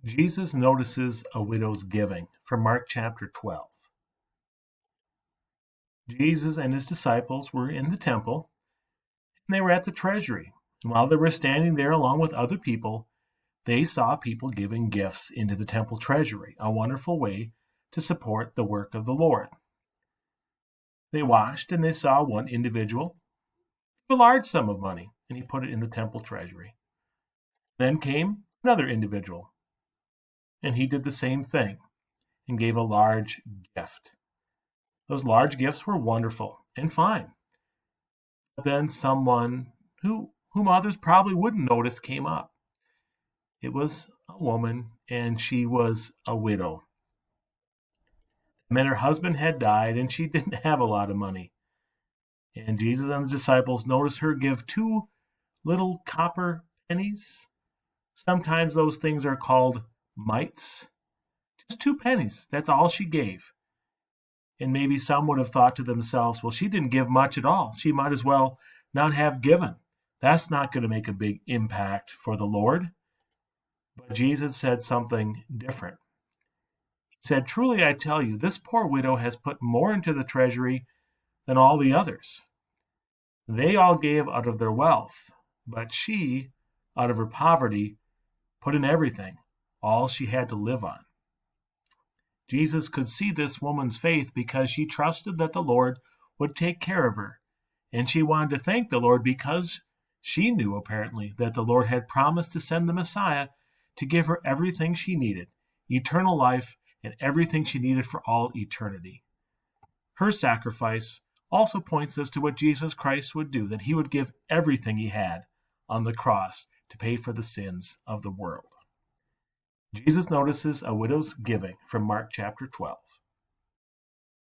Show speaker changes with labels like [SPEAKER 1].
[SPEAKER 1] Jesus notices a widow's giving from Mark chapter 12. Jesus and his disciples were in the temple, and they were at the treasury. And while they were standing there along with other people, they saw people giving gifts into the temple treasury, a wonderful way to support the work of the Lord. They watched and they saw one individual give a large sum of money, and he put it in the temple treasury. Then came another individual, and he did the same thing and gave a large gift. Those large gifts were wonderful and fine. But then someone whom others probably wouldn't notice came up. It was a woman, and she was a widow. And her husband had died, and she didn't have a lot of money. And Jesus and the disciples noticed her give 2 little copper pennies. Sometimes those things are called mites. Just 2 pennies. That's all she gave. And maybe some would have thought to themselves, well, she didn't give much at all. She might as well not have given. That's not going to make a big impact for the Lord. But Jesus said something different. He said, "Truly I tell you, this poor widow has put more into the treasury than all the others. They all gave out of their wealth, but she, out of her poverty, put in everything, all she had to live on." Jesus could see this woman's faith because she trusted that the Lord would take care of her. And she wanted to thank the Lord because she knew, apparently, that the Lord had promised to send the Messiah to give her everything she needed, eternal life and everything she needed for all eternity. Her sacrifice also points us to what Jesus Christ would do, that he would give everything he had on the cross to pay for the sins of the world. Jesus notices a widow's giving from Mark chapter 12.